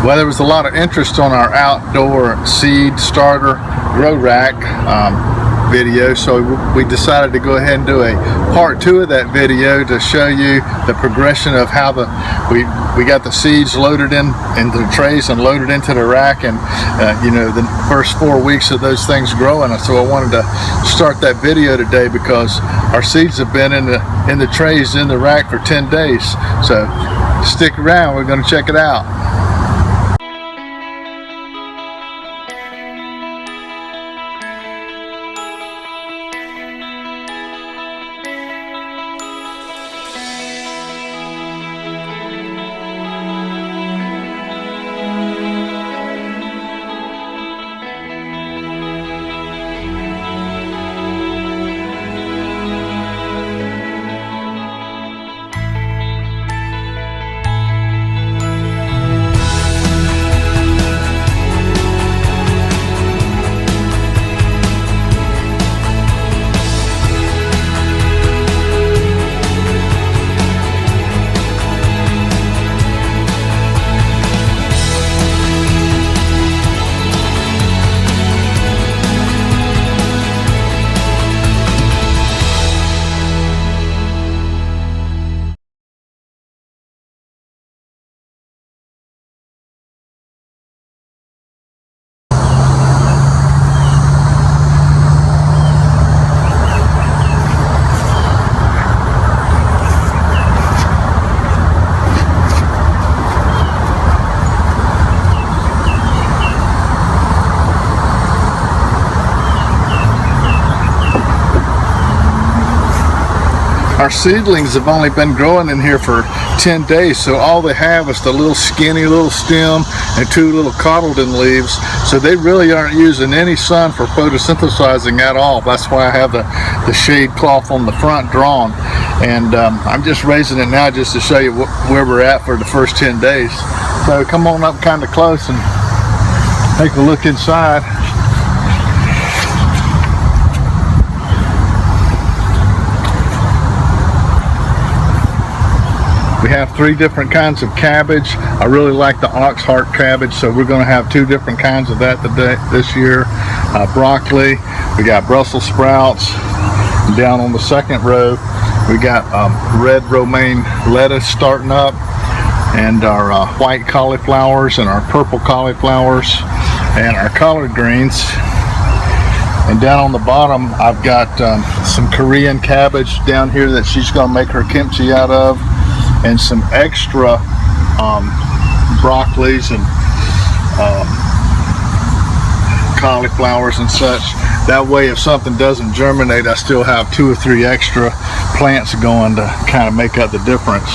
Well, there was a lot of interest on our outdoor seed starter grow rack video, so we decided to go ahead and do a part 2 of that video to show you the progression of how we got the seeds loaded into the trays and loaded into the rack, and you know, the first 4 weeks of those things growing. So I wanted to start that video today because our seeds have been in the trays in the rack for 10 days. So stick around, we're going to check it out. Our seedlings have only been growing in here for 10 days, so all they have is the little skinny little stem and 2 little cotyledon leaves, so they really aren't using any sun for photosynthesizing at all. That's why I have the shade cloth on the front drawn, and I'm just raising it now just to show you where we're at for the first 10 days. So come on up kind of close and take a look inside. We have 3 different kinds of cabbage. I really like the ox heart cabbage, so we're going to have 2 different kinds of that this year. Broccoli, we got Brussels sprouts. Down on the second row, we got red romaine lettuce starting up, and our white cauliflowers and our purple cauliflowers and our collard greens. And down on the bottom, I've got some Korean cabbage down here that she's going to make her kimchi out of, and some extra broccolis and cauliflowers and such. That way, if something doesn't germinate, I still have 2 or 3 extra plants going to kind of make up the difference.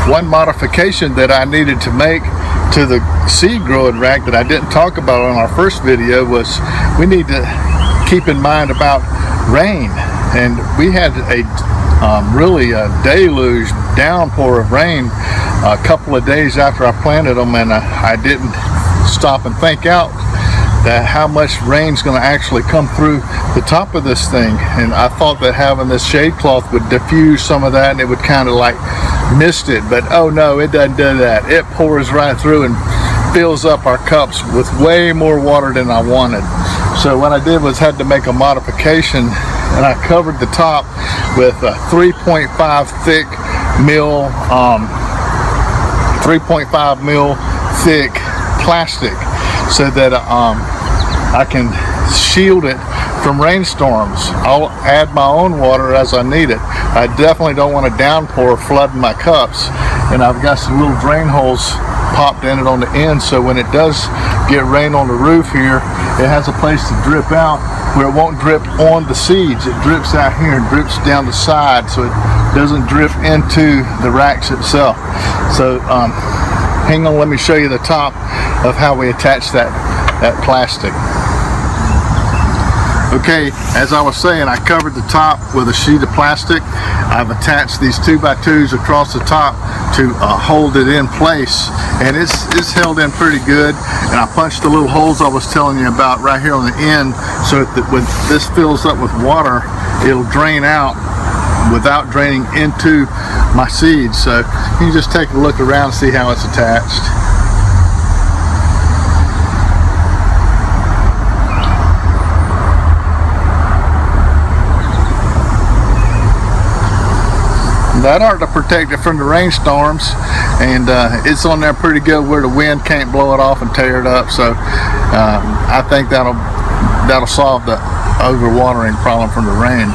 One modification that I needed to make to the seed growing rack that I didn't talk about on our first video was we need to keep in mind about rain. And we had a really a deluge downpour of rain a couple of days after I planted them, and I didn't stop and think out that how much rain's going to actually come through the top of this thing. And I thought that having this shade cloth would diffuse some of that and it would kind of like mist it, but oh no, it doesn't do that. It pours right through and fills up our cups with way more water than I wanted. So what I did was had to make a modification, and I covered the top with a 3.5 thick mil 3.5 mil thick plastic, so that I can shield it from rainstorms. I'll add my own water as I need it. I definitely don't want a downpour flooding my cups, and I've got some little drain holes popped in it on the end, so when it does get rain on the roof here, it has a place to drip out where it won't drip on the seeds. It drips out here and drips down the side, so it doesn't drip into the racks itself. So hang on, let me show you the top of how we attach that plastic. Okay, as I was saying, I covered the top with a sheet of plastic. I've attached these 2x2s across the top to hold it in place, and it's held in pretty good. And I punched the little holes I was telling you about right here on the end, so that when this fills up with water, it'll drain out without draining into my seeds. So you can just take a look around and see how it's attached. That ought to protect it from the rainstorms, and it's on there pretty good where the wind can't blow it off and tear it up. So I think that'll solve the overwatering problem from the rain.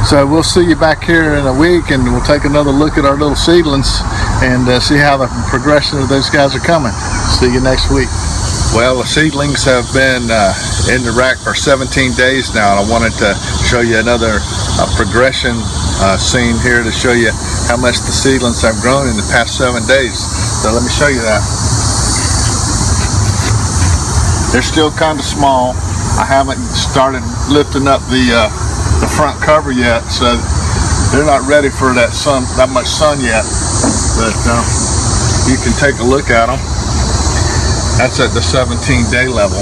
So we'll see you back here in a week, and we'll take another look at our little seedlings and see how the progression of those guys are coming. See you next week. Well, the seedlings have been in the rack for 17 days now, and I wanted to show you another progression scene here to show you how much the seedlings have grown in the past 7 days. So let me show you that. They're still kind of small. I haven't started lifting up the front cover yet, so they're not ready for that much sun yet. But you can take a look at them. That's at the 17-day level.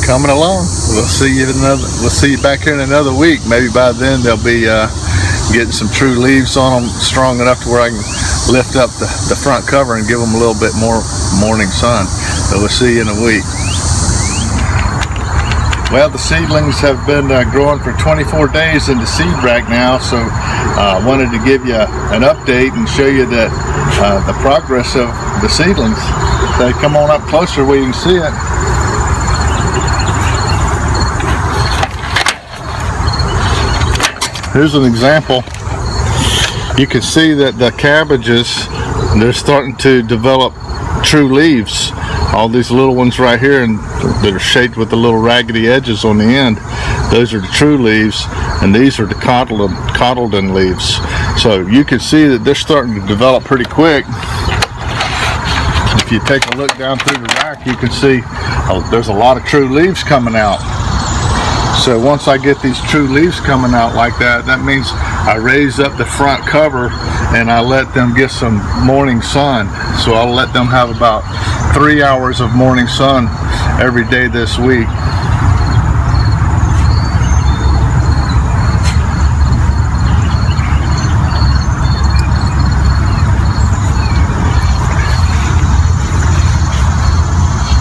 Coming along. We'll see you back here in another week. Maybe by then they'll be getting some true leaves on them, strong enough to where I can lift up the front cover and give them a little bit more morning sun. So we'll see you in a week. Well, the seedlings have been growing for 24 days in the seed rack now, so I wanted to give you an update and show you that the progress of the seedlings. So come on up closer where you can see it. Here's an example. You can see that the cabbages, they're starting to develop true leaves. All these little ones right here and that are shaped with the little raggedy edges on the end, those are the true leaves, and these are the cotyledon leaves. So you can see that they're starting to develop pretty quick. If you take a look down through the rack, you can see there's a lot of true leaves coming out. So once I get these true leaves coming out like that, that means I raise up the front cover and I let them get some morning sun. So I'll let them have about 3 hours of morning sun every day this week.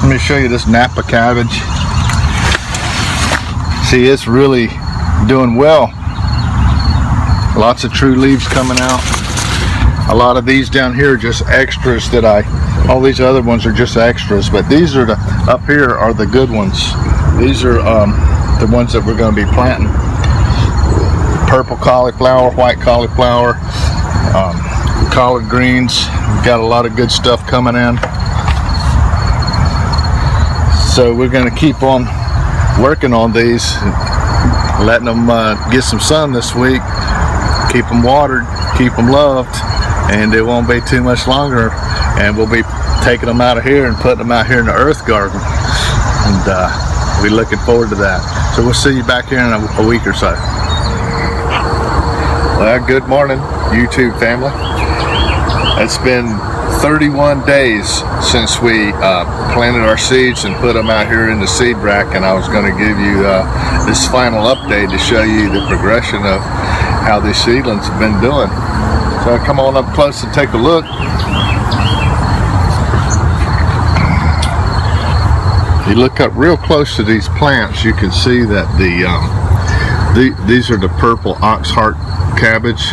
Let me show you this Napa cabbage. See, it's really doing well. Lots of true leaves coming out. A lot of these down here are just extras that all these other ones are just extras, but these are up here are the good ones. These are the ones that we're going to be planting. Purple cauliflower, white cauliflower, collard greens. We've got a lot of good stuff coming in. So we're going to keep on working on these, letting them get some sun this week, keep them watered, keep them loved, and it won't be too much longer, and we'll be taking them out of here and putting them out here in the earth garden, and we're looking forward to that. So we'll see you back here in a week or so. Well, good morning, YouTube family. It's been 31 days since we planted our seeds and put them out here in the seed rack, and I was going to give you this final update to show you the progression of how these seedlings have been doing. So come on up close and take a look. You look up real close to these plants, you can see that these are the purple ox heart cabbage,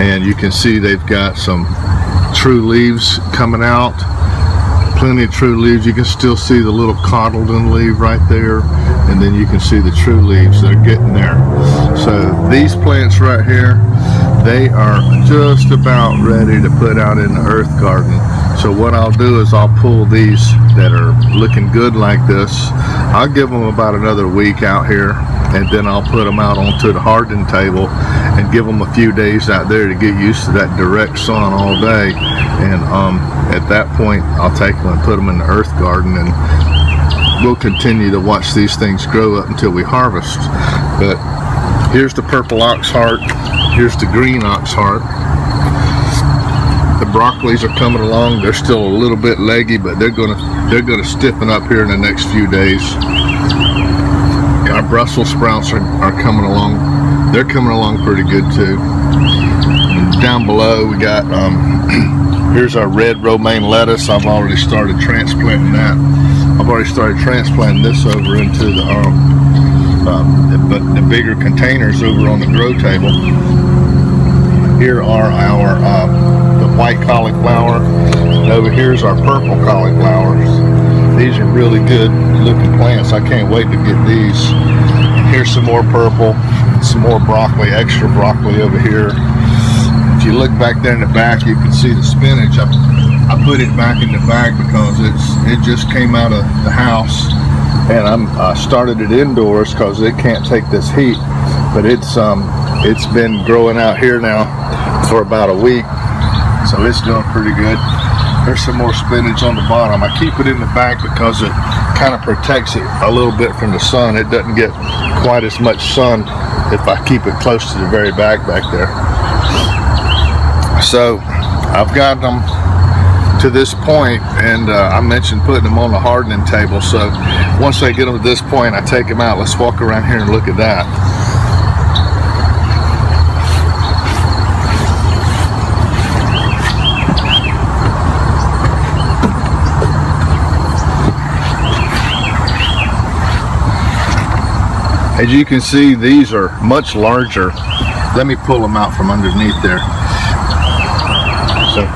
and you can see they've got some true leaves coming out, plenty of true leaves. You can still see the little cotyledon leaf right there, and then you can see the true leaves that are getting there. So these plants right here, they are just about ready to put out in the earth garden. So what I'll do is I'll pull these that are looking good like this. I'll give them about another week out here, and then I'll put them out onto the hardening table and give them a few days out there to get used to that direct sun all day. And at that point, I'll take them and put them in the earth garden, and we'll continue to watch these things grow up until we harvest. But here's the purple ox heart. Here's the green ox heart. The broccolis are coming along. They're still a little bit leggy, but they're gonna stiffen up here in the next few days. Our Brussels sprouts are coming along. They're coming along pretty good too. And down below we got here's our red romaine lettuce. I've already started transplanting that. I've already started transplanting this over into the bigger containers over on the grow table. Here are our the white cauliflower, and over here's our purple cauliflowers. These are really good looking plants. I can't wait to get these. Here's some more purple, some more broccoli, extra broccoli over here. If you look back there in the back, you can see the spinach. I put it back in the bag because it just came out of the house, and I started it indoors because it can't take this heat. But it's been growing out here now for about a week, so it's doing pretty good. There's some more spinach on the bottom. I keep it in the bag because it kind of protects it a little bit from the sun. It doesn't get quite as much sun if I keep it close to the very back there. So I've got them to this point, and I mentioned putting them on the hardening table. So once I get them to this point, I take them out. Let's walk around here and look at that. As you can see, these are much larger. Let me pull them out from underneath there. So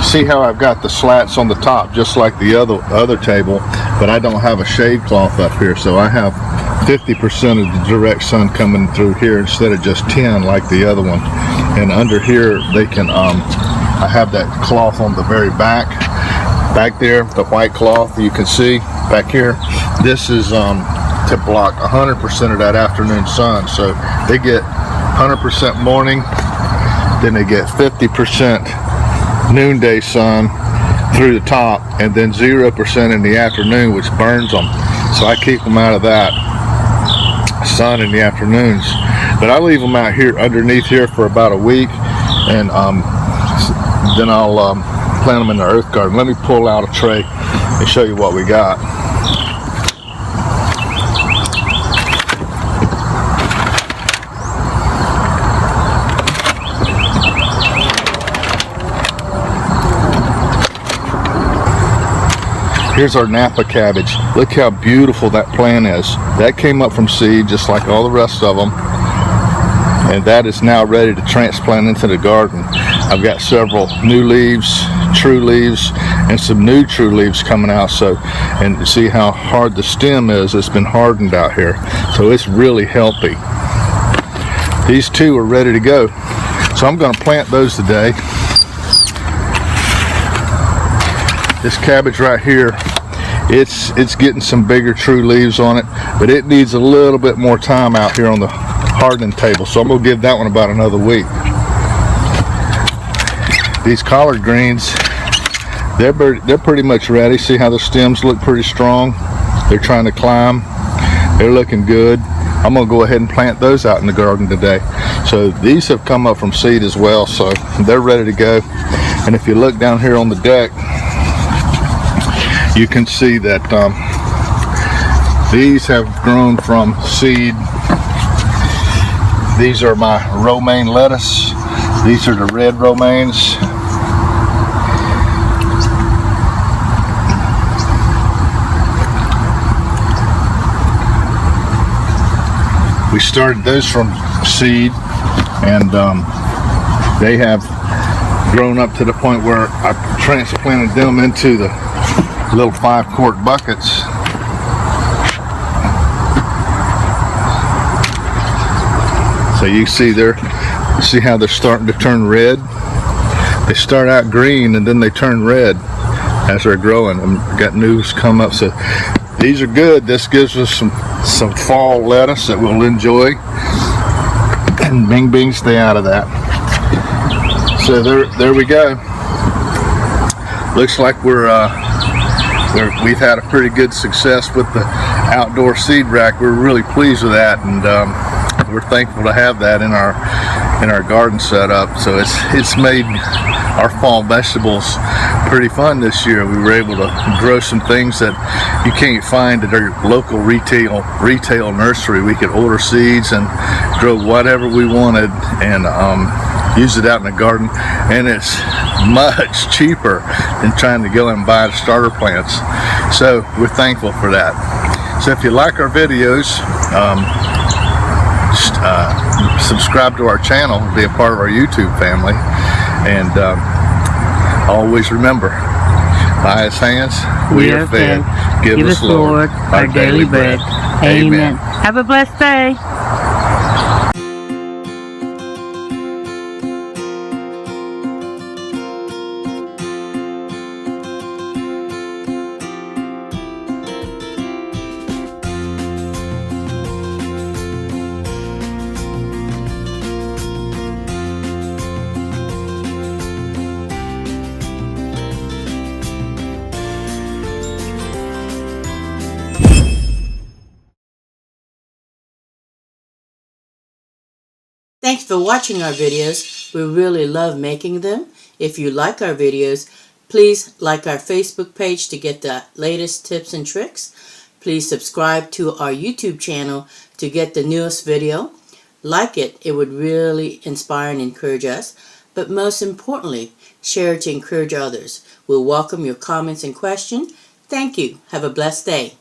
see how I've got the slats on the top just like the other table, but I don't have a shade cloth up here, so I have 50% of the direct sun coming through here instead of just 10 like the other one. And under here they can I have that cloth on the very back there, the white cloth you can see back here. This is to block 100% of that afternoon sun, so they get 100% morning, then they get 50% noonday sun through the top, and then 0% in the afternoon, which burns them. So I keep them out of that sun in the afternoons, but I leave them out here underneath here for about a week, and then I'll plant them in the earth garden. Let me pull out a tray and show you what we got. Here's our Napa cabbage. Look how beautiful that plant is. That came up from seed just like all the rest of them, and that is now ready to transplant into the garden. I've got several new leaves, true leaves, and some new true leaves coming out. So, and see how hard the stem is. It's been hardened out here, so it's really healthy. These two are ready to go, so I'm going to plant those today. This cabbage right here, it's getting some bigger true leaves on it, but it needs a little bit more time out here on the hardening table, so I'm going to give that one about another week. These collard greens, they're pretty much ready. See how the stems look pretty strong? They're trying to climb. They're looking good. I'm going to go ahead and plant those out in the garden today. So these have come up from seed as well, so they're ready to go. And if you look down here on the deck, you can see that these have grown from seed. These are my romaine lettuce. These are the red romaines. We started those from seed, and they have grown up to the point where I transplanted them into the little 5-quart buckets. So you see how they're starting to turn red. They start out green and then they turn red as they're growing, and got news come up. So these are good. This gives us some fall lettuce that we'll enjoy, and Bing Bing, stay out of that. So there we go. Looks like we've had a pretty good success with the outdoor seed rack. We're really pleased with that, and we're thankful to have that in our garden setup. So it's made our fall vegetables pretty fun this year. We were able to grow some things that you can't find at our local retail nursery. We could order seeds and grow whatever we wanted, and use it out in the garden, and it's much cheaper than trying to go and buy starter plants. So we're thankful for that. So if you like our videos, subscribe to our channel, be a part of our YouTube family, and always remember, by His hands we are fed. Give us, Lord, our daily bread. Amen. Have a blessed day. Thanks for watching our videos. We really love making them. If you like our videos, please like our Facebook page to get the latest tips and tricks. Please subscribe to our YouTube channel to get the newest video. Like it, it would really inspire and encourage us. But most importantly, share it to encourage others. We'll welcome your comments and questions. Thank you. Have a blessed day.